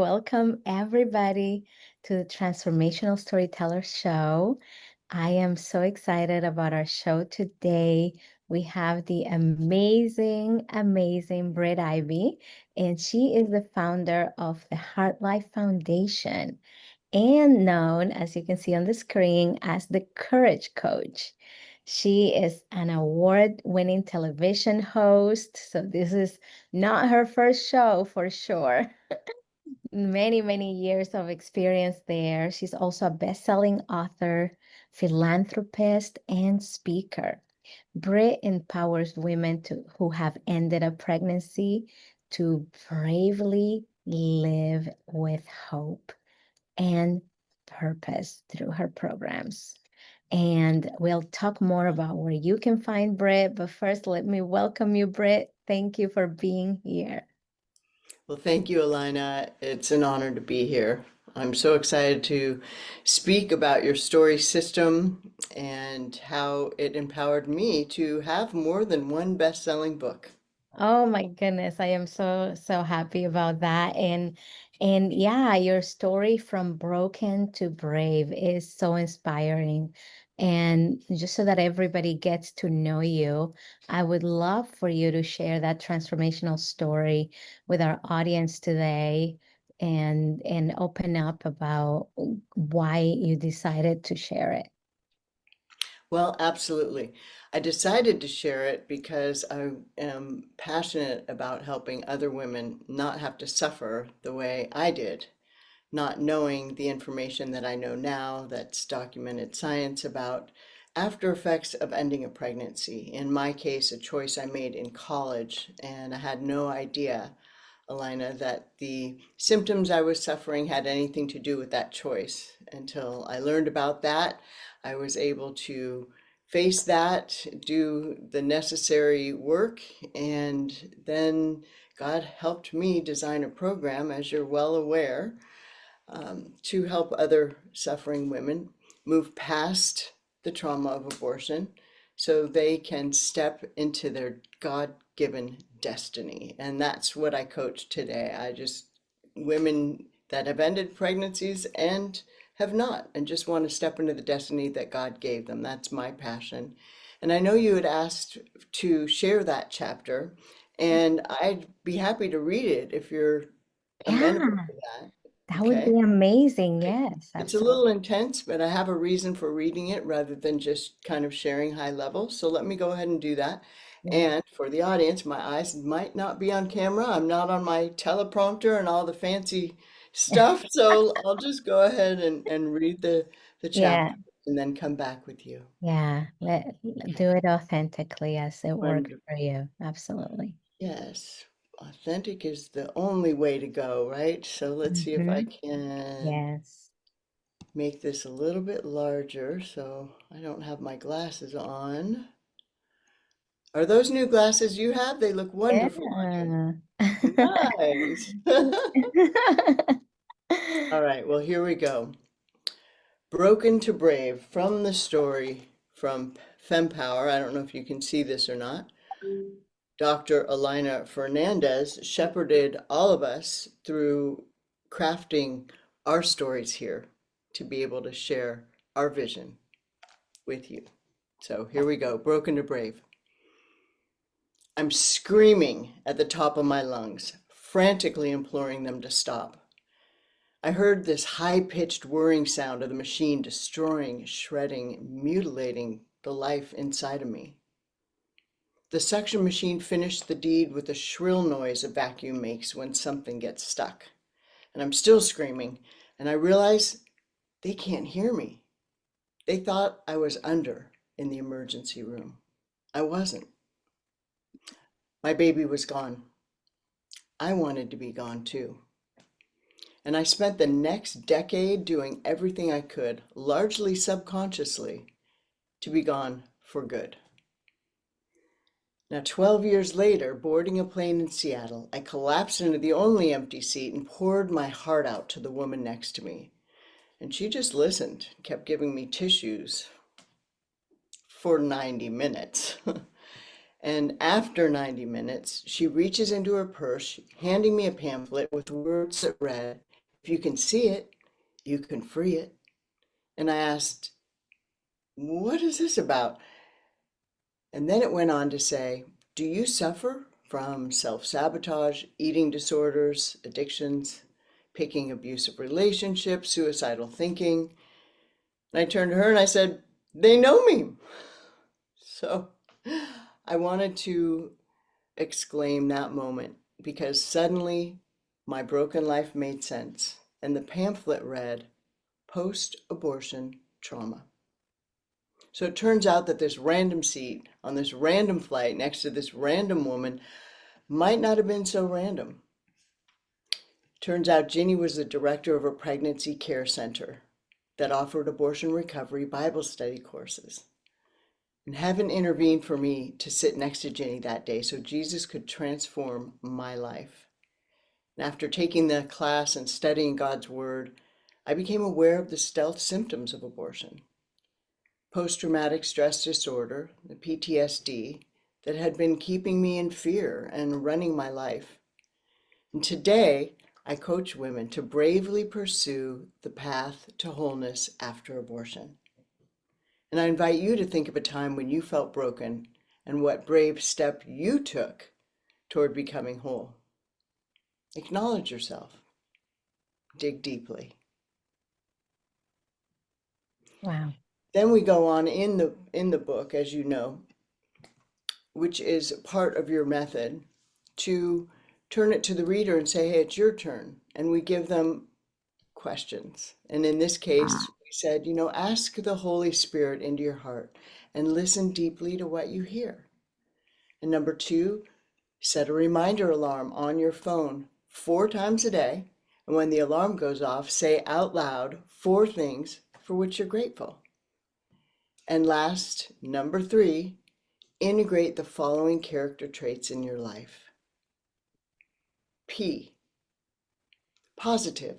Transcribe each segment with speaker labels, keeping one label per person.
Speaker 1: Welcome, everybody, to the Transformational Storytellers Show. I am so excited about our show today. We have the amazing Britt Ivy, and she is the founder of the Heartlife Foundation and known, as you can see on the screen, as the Courage Coach. She is an award-winning television host, so this is not her first show for sure. Many years of experience there. She's also a best-selling author, philanthropist, and speaker. Britt empowers women who have ended a pregnancy to bravely live with hope and purpose through her programs. And we'll talk more about where you can find Britt. But first, let me welcome you, Britt. Thank you for being here.
Speaker 2: Well, thank you, Alina. It's an honor to be here. I'm so excited to speak about your story system and how it empowered me to have more than one best-selling book.
Speaker 1: Oh my goodness, I am so happy about that. And yeah, your story from broken to brave is so inspiring. And just so that everybody gets to know you, I would love for you to share that transformational story with our audience today and open up about why you decided to share it.
Speaker 2: Well, absolutely. I decided to share it because I am passionate about helping other women not have to suffer the way I did, not knowing the information that I know now that's documented science about after effects of ending a pregnancy. In my case, a choice I made in college, and I had no idea, Alina, that the symptoms I was suffering had anything to do with that choice. Until I learned about that, I was able to face that, do the necessary work, and then God helped me design a program, as you're well aware, to help other suffering women move past the trauma of abortion so they can step into their God-given destiny. And that's what I coach today. Women that have ended pregnancies and have not, and just want to step into the destiny that God gave them. That's my passion. And I know you had asked to share that chapter, and I'd be happy to read it if you're amenable
Speaker 1: Yeah,
Speaker 2: to that.
Speaker 1: that would
Speaker 2: Okay.
Speaker 1: be amazing. Yes,
Speaker 2: It's a
Speaker 1: absolutely.
Speaker 2: little intense, but I have a reason for reading it rather than just kind of sharing high level. So let me go ahead and do that. And for the audience, my eyes might not be on camera. I'm not on my teleprompter and all the fancy stuff. So I'll just go ahead and read the
Speaker 1: Yeah,
Speaker 2: chapter and then come back with you.
Speaker 1: yeah. Do it authentically as it works
Speaker 2: Wonderful.
Speaker 1: for you. Absolutely.
Speaker 2: Yes. Authentic is the only way to go, right? So let's see if I
Speaker 1: Hmm.
Speaker 2: can
Speaker 1: Yes.
Speaker 2: make this a little bit larger so I don't have my glasses on. Are those new glasses you have? They look wonderful on
Speaker 1: Yeah.
Speaker 2: you. Nice. All right, well, here we go. Broken to Brave from the story from FemPower. I don't know if you can see this or not. Dr. Alina Fernandez shepherded all of us through crafting our stories here to be able to share our vision with you. So here we go, Broken to Brave. I'm screaming at the top of my lungs, frantically imploring them to stop. I heard this high-pitched whirring sound of the machine destroying, shredding, mutilating the life inside of me. The suction machine finished the deed with the shrill noise a vacuum makes when something gets stuck. And I'm still screaming, and I realize they can't hear me. They thought I was under in the emergency room. I wasn't. My baby was gone. I wanted to be gone too. And I spent the next decade doing everything I could, largely subconsciously, to be gone for good. Now, 12 years later, boarding a plane in Seattle, I collapsed into the only empty seat and poured my heart out to the woman next to me. And she just listened, kept giving me tissues for 90 minutes. And after 90 minutes, she reaches into her purse, handing me a pamphlet with words that read, If you can see it, you can free it. And I asked, what is this about? And then it went on to say, do you suffer from self-sabotage, eating disorders, addictions, picking abusive relationships, suicidal thinking? And I turned to her and I said, they know me. So I wanted to exclaim that moment because suddenly my broken life made sense. And the pamphlet read, Post-Abortion Trauma. So it turns out that this random seat on this random flight next to this random woman might not have been so random. Turns out Ginny was the director of a pregnancy care center that offered abortion recovery Bible study courses. And heaven intervened for me to sit next to Ginny that day so Jesus could transform my life. And after taking the class and studying God's word, I became aware of the stealth symptoms of abortion. Post-traumatic stress disorder, the PTSD, that had been keeping me in fear and running my life. And today, I coach women to bravely pursue the path to wholeness after abortion. And I invite you to think of a time when you felt broken and what brave step you took toward becoming whole. Acknowledge yourself. Dig deeply.
Speaker 1: Wow.
Speaker 2: Then we go on in the book, as you know, which is part of your method, to turn it to the reader and say, hey, it's your turn. And we give them questions. And in this case, we said, ask the Holy Spirit into your heart and listen deeply to what you hear. And number 2, set a reminder alarm on your phone 4 times a day. And when the alarm goes off, say out loud 4 things for which you're grateful. And last, number 3, integrate the following character traits in your life. P, positive.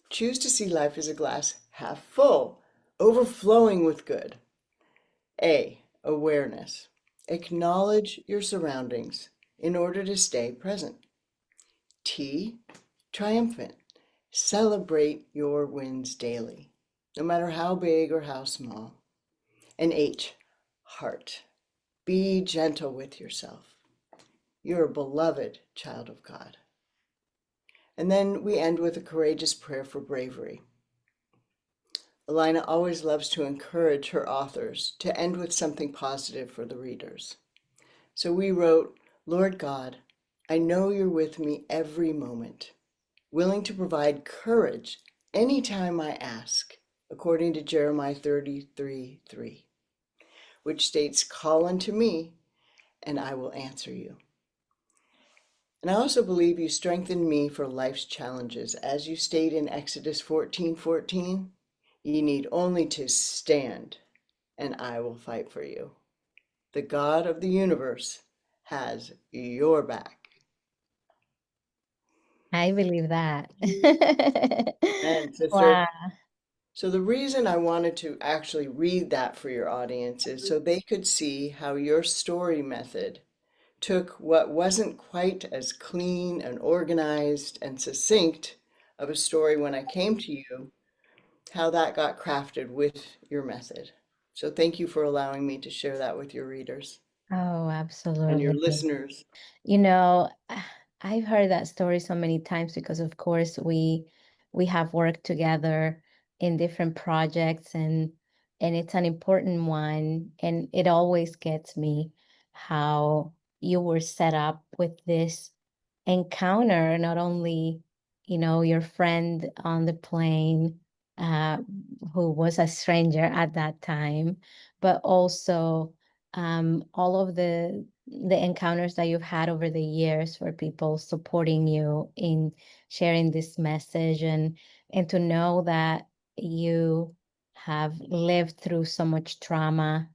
Speaker 2: Choose to see life as a glass half full, overflowing with good. A, awareness. Acknowledge your surroundings in order to stay present. T, triumphant. Celebrate your wins daily, no matter how big or how small. And H, heart. Be gentle with yourself. You're a beloved child of God. And then we end with a courageous prayer for bravery. Elina always loves to encourage her authors to end with something positive for the readers. So we wrote, Lord God, I know you're with me every moment, willing to provide courage anytime I ask, according to Jeremiah 33:3, which states, call unto me and I will answer you. And I also believe you strengthen me for life's challenges. As you state in Exodus 14:14, ye need only to stand and I will fight for you. The God of the universe has your back.
Speaker 1: I believe that.
Speaker 2: And sister,
Speaker 1: Wow.
Speaker 2: so the reason I wanted to actually read that for your audience is so they could see how your story method took what wasn't quite as clean and organized and succinct of a story when I came to you, how that got crafted with your method. So thank you for allowing me to share that with your readers
Speaker 1: Oh,
Speaker 2: and your
Speaker 1: absolutely.
Speaker 2: listeners.
Speaker 1: You know, I've heard that story so many times because of course we have worked together in different projects and it's an important one and it always gets me how you were set up with this encounter, not only, your friend on the plane, uh, who was a stranger at that time, but also all of the encounters that you've had over the years for people supporting you in sharing this message and to know that you have lived through so much trauma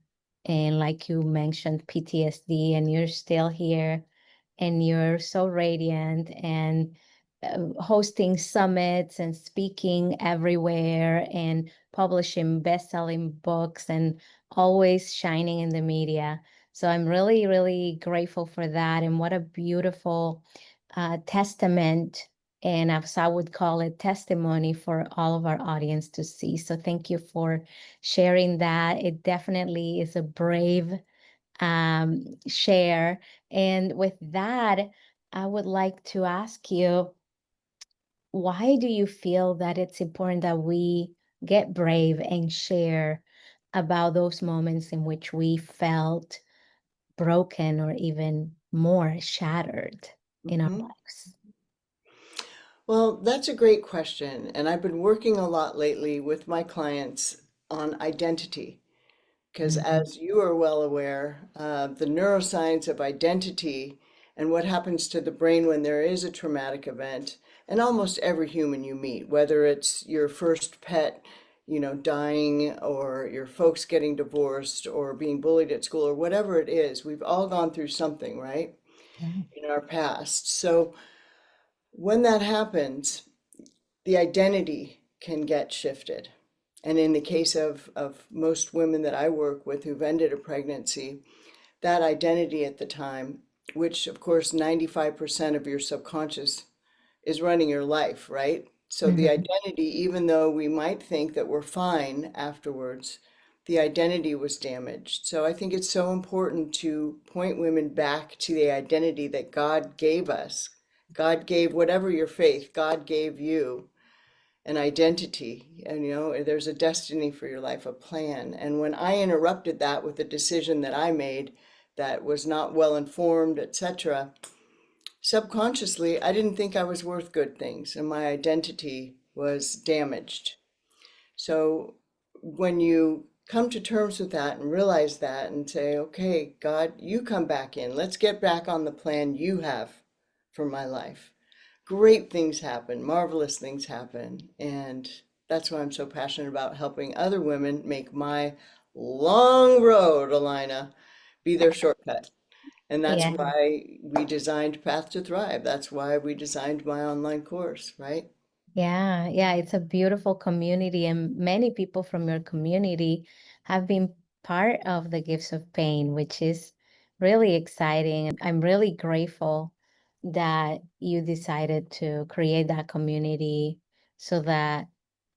Speaker 1: and like you mentioned PTSD and you're still here and you're so radiant and hosting summits and speaking everywhere and publishing best-selling books and always shining in the media. So I'm really, really grateful for that. And what a beautiful testament and as I would call it, testimony for all of our audience to see. So thank you for sharing that. It definitely is a brave share. And with that, I would like to ask you, why do you feel that it's important that we get brave and share about those moments in which we felt broken or even more shattered in our
Speaker 2: Hmm.
Speaker 1: lives?
Speaker 2: Well, that's a great question. And I've been working a lot lately with my clients on identity. Because
Speaker 1: Mhm.
Speaker 2: as you are well aware, the neuroscience of identity and what happens to the brain when there is a traumatic event, and almost every human you meet, whether it's your first pet, dying, or your folks getting divorced, or being bullied at school, or whatever it is, we've all gone through something, right,
Speaker 1: Yeah.
Speaker 2: in our past. So when that happens, the identity can get shifted. And in the case of most women that I work with who've ended a pregnancy, that identity at the time, which of course 95% of your subconscious is running your life, right? So the
Speaker 1: Mhm.
Speaker 2: identity, even though we might think that we're fine afterwards, the identity was damaged. So I think it's so important to point women back to the identity that God gave us. God gave whatever your faith, God gave you an identity, and there's a destiny for your life, a plan. And when I interrupted that with a decision that I made that was not well informed, etc., subconsciously I didn't think I was worth good things, and my identity was damaged. So when you come to terms with that and realize that and say, okay, God, you come back in, let's get back on the plan you have for my life, great things happen, marvelous things happen. And that's why I'm so passionate about helping other women make my long road, Alina, be their shortcut. And that's
Speaker 1: Yeah.
Speaker 2: why we designed Path to Thrive. That's why we designed my online course, right?
Speaker 1: Yeah, yeah, it's a beautiful community, and many people from your community have been part of the Gifts of Pain, which is really exciting. I'm really grateful that you decided to create that community so that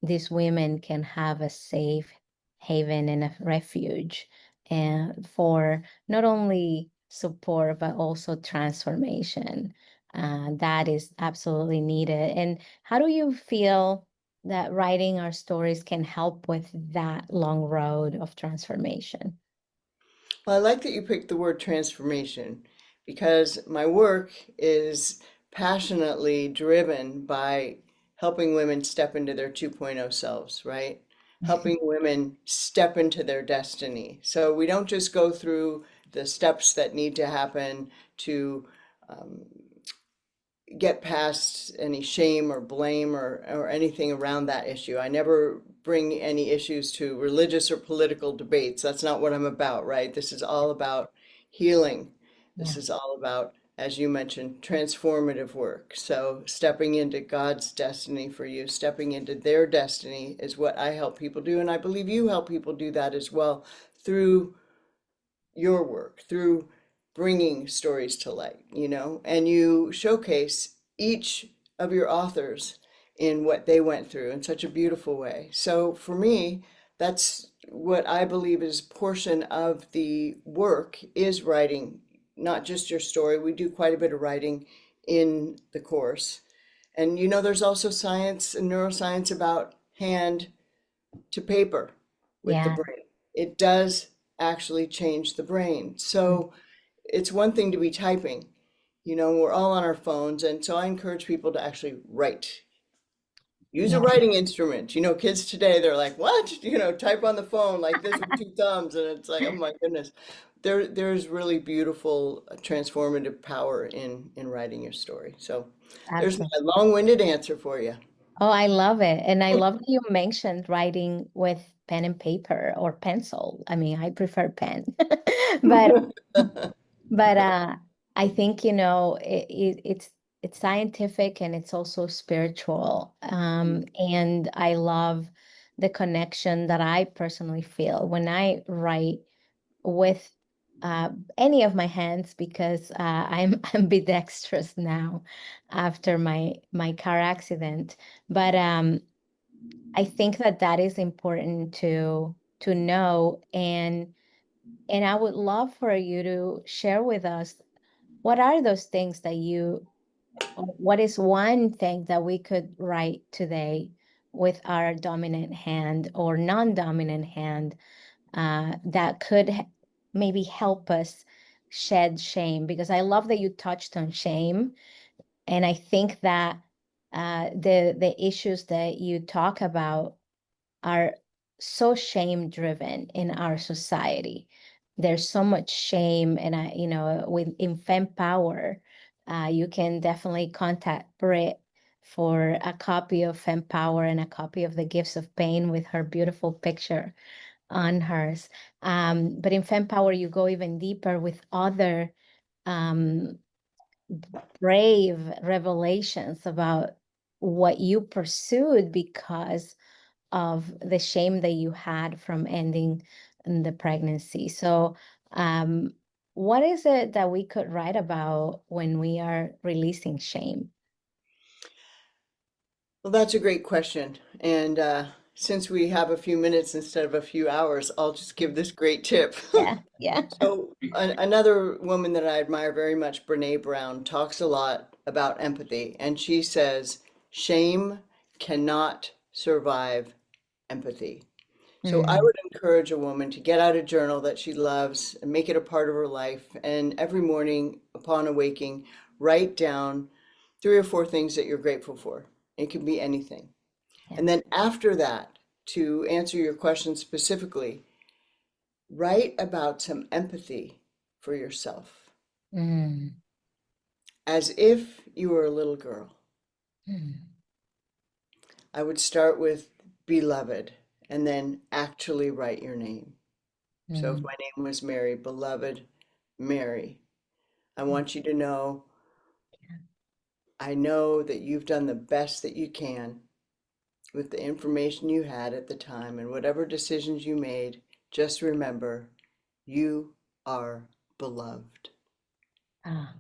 Speaker 1: these women can have a safe haven and a refuge, and for not only support but also transformation. That is absolutely needed. And how do you feel that writing our stories can help with that long road of transformation?
Speaker 2: Well, I like that you picked the word transformation because my work is passionately driven by helping women step into their 2.0 selves, right? Helping women step into their destiny. So we don't just go through the steps that need to happen to um, get past any shame or blame or anything around that issue. I never bring any issues to religious or political debates. That's not what I'm about, right? This is all about healing. This
Speaker 1: Yeah,
Speaker 2: is all about, as you mentioned, transformative work. So stepping into God's destiny for you, stepping into their destiny is what I help people do. And I believe you help people do that as well through your work, through bringing stories to light, and you showcase each of your authors in what they went through in such a beautiful way. So for me, that's what I believe is portion of the work is writing, not just your story. We do quite a bit of writing in the course. And there's also science and neuroscience about hand to paper with the
Speaker 1: yeah,
Speaker 2: brain. It does actually change the brain.
Speaker 1: mm,
Speaker 2: So it's one thing to be typing. We're all on our phones. And so I encourage people to actually write. Use a
Speaker 1: yeah,
Speaker 2: writing instrument. Kids today, they're like, what? Type on the phone like this with two thumbs. And it's like, oh my goodness. There's really beautiful transformative power in writing your story. So there's my
Speaker 1: absolutely.
Speaker 2: long-winded answer for you.
Speaker 1: Oh, I love it. And I love that you mentioned writing with pen and paper or pencil. I mean, I prefer pen. But But I think, it's scientific and it's also spiritual. And I love the connection that I personally feel when I write with uh, any of my hands because I'm ambidextrous now after my car accident. But I think that that is important to know, and I would love for you to share with us what are those things that you, or what is one thing that we could write today with our dominant hand or non-dominant hand that could maybe help us shed shame, because I love that you touched on shame, and I think that the issues that you talk about are so shame driven in our society. There's so much shame, and with in Fem Power, you can definitely contact Britt for a copy of Fem Power and a copy of The Gifts of Pain with her beautiful picture on hers. But in Fem Power, you go even deeper with other um, brave revelations about what you pursued because of the shame that you had from ending the pregnancy. So, um, what is it that we could write about when we are releasing shame?
Speaker 2: Well, that's a great question. And since we have a few minutes instead of a few hours, I'll just give this great tip.
Speaker 1: Yeah, yeah.
Speaker 2: So, another woman that I admire very much, Brene Brown, talks a lot about empathy. And she says, shame cannot survive empathy. So, I
Speaker 1: Mm,
Speaker 2: would encourage a woman to get out a journal that she loves and make it a part of her life. And every morning upon awaking, write down 3 or 4 things that you're grateful for. It can be anything. And
Speaker 1: yes.
Speaker 2: then after that, to answer your question specifically, write about some empathy for yourself
Speaker 1: Mm,
Speaker 2: as if you were a little girl.
Speaker 1: mm,
Speaker 2: I would start with beloved and then actually write your name. So if
Speaker 1: mm,
Speaker 2: my name was Mary, beloved Mary, I want you to know I know that you've done the best that you can with the information you had at the time and whatever decisions you made. Just remember, you are beloved.
Speaker 1: ah,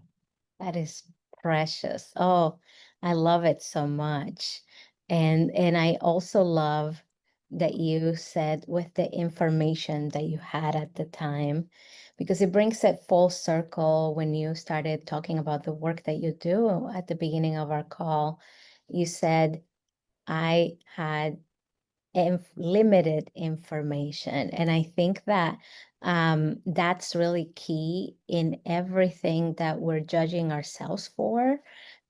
Speaker 1: that is precious. Oh, I love it so much. And I also love that you said with the information that you had at the time, because it brings it full circle when you started talking about the work that you do at the beginning of our call. You said, I had limited information. And I think that that's really key in everything that we're judging ourselves for,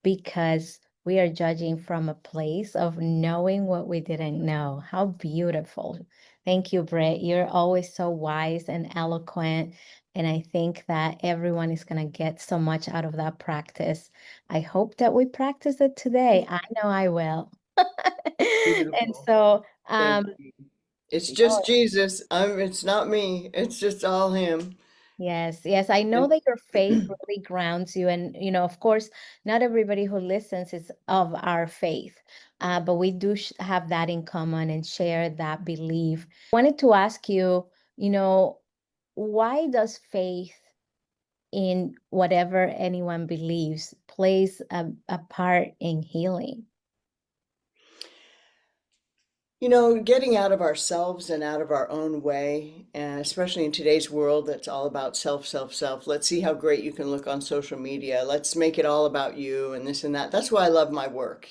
Speaker 1: because we are judging from a place of knowing what we didn't know. How beautiful. Thank you, Britt. You're always so wise and eloquent. And I think that everyone is going to get so much out of that practice. I hope that we practice it today. I know I will. And
Speaker 2: Beautiful.
Speaker 1: so,
Speaker 2: Thank you. It's
Speaker 1: no,
Speaker 2: just Jesus. It's not me. It's just all him.
Speaker 1: yes, yes, I know
Speaker 2: And
Speaker 1: that your faith really grounds you. And, of course, not everybody who listens is of our faith, but we do have that in common and share that belief. Wanted to ask you, you know, why does faith in whatever anyone believes plays a part in healing?
Speaker 2: Getting out of ourselves and out of our own way, and especially in today's world that's all about self, self, self. Let's see how great you can look on social media. Let's make it all about you and this and that. That's why I love my work.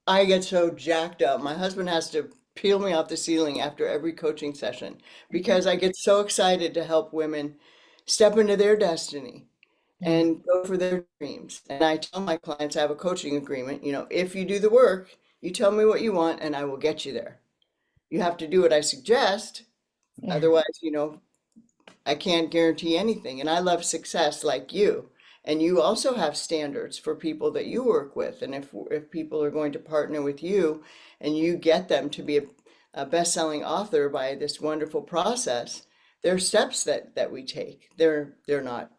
Speaker 2: I get so jacked up. My husband has to peel me off the ceiling after every coaching session because I get so excited to help women step into their destiny
Speaker 1: Yeah.
Speaker 2: and go for their dreams. And I tell my clients I have a coaching agreement. If you do the work, you tell me what you want and I will get you there. You have to do what I suggest.
Speaker 1: Yeah.
Speaker 2: Otherwise, I can't guarantee anything. And I love success like you. And you also have standards for people that you work with. And if people are going to partner with you and you get them to be a best-selling author by this wonderful process, there are steps that we take. They're not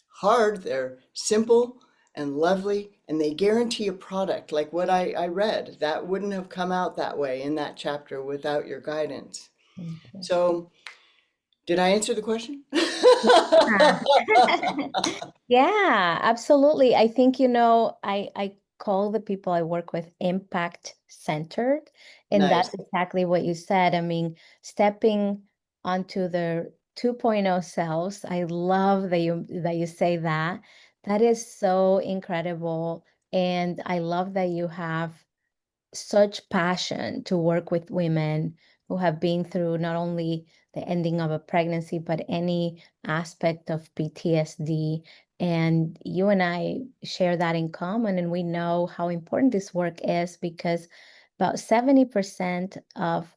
Speaker 2: hard, they're simple and lovely, and they guarantee a product like what I read. That wouldn't have come out that way in that chapter without your guidance.
Speaker 1: Thank you.
Speaker 2: So Did I answer the question?
Speaker 1: Yeah. Yeah, absolutely. I think, I call the people I work with impact centered, and that's
Speaker 2: Nice.
Speaker 1: exactly what you said. I mean, stepping onto the 2.0 selves. I love that you say that. That is so incredible. And I love that you have such passion to work with women who have been through not only the ending of a pregnancy, but any aspect of PTSD. And you and I share that in common, and we know how important this work is because about 70% of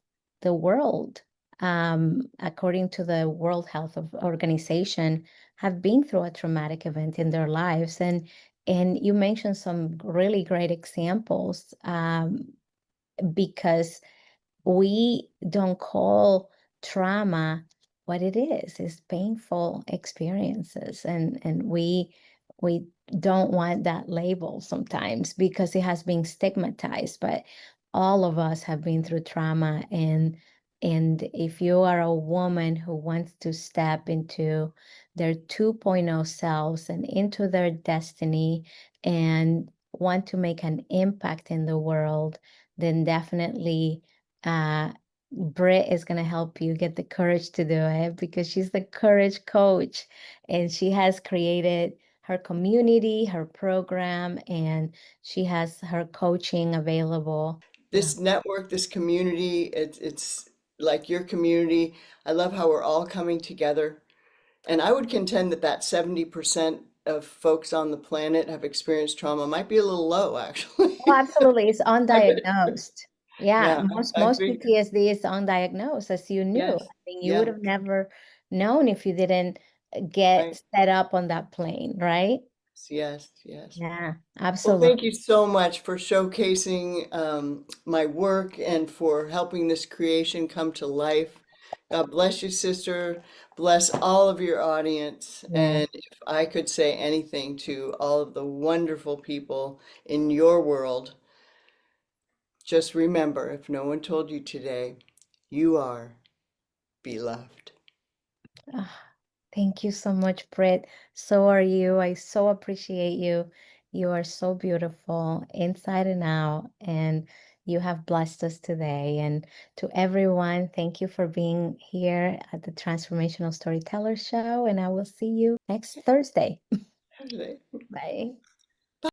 Speaker 1: the world, according to the World Health Organization, have been through a traumatic event in their lives. And you mentioned some really great examples, because we don't call trauma what it is. It's painful experiences, and we don't want that label sometimes because it has been stigmatized. But all of us have been through trauma, and if you are a woman who wants to step into their 2.0 selves and into their destiny and want to make an impact in the world, then definitely uh, Britt is going to help you get the courage to do it because she's the courage coach, and she has created her community, her program, and she has her coaching available. Yeah.
Speaker 2: This network, this community, it's like your community. I love how we're all coming together. And I would contend that 70% of folks on the planet have experienced trauma might be a little low, actually.
Speaker 1: Oh, absolutely. It's
Speaker 2: I bet,
Speaker 1: undiagnosed. Yeah,
Speaker 2: yeah, I
Speaker 1: most
Speaker 2: think,
Speaker 1: PTSD is undiagnosed, as you knew.
Speaker 2: yes,
Speaker 1: I mean, you would
Speaker 2: yeah,
Speaker 1: have never known if you didn't get
Speaker 2: right.
Speaker 1: set up on that plane, right?
Speaker 2: Yes, yes.
Speaker 1: Yeah,
Speaker 2: Well,
Speaker 1: absolutely.
Speaker 2: thank you so much for showcasing my work and for helping this creation come to life. God bless you, sister. Bless all of your audience.
Speaker 1: Yeah.
Speaker 2: And if I could say anything to all of the wonderful people in your world, just remember, if no one told you today, you are beloved.
Speaker 1: Ah, thank you so much, Britt. So are you. I so appreciate you. You are so beautiful inside and out, and you have blessed us today. And to everyone, thank you for being here at the Transformational Storyteller Show, and I will see you next Thursday. Bye.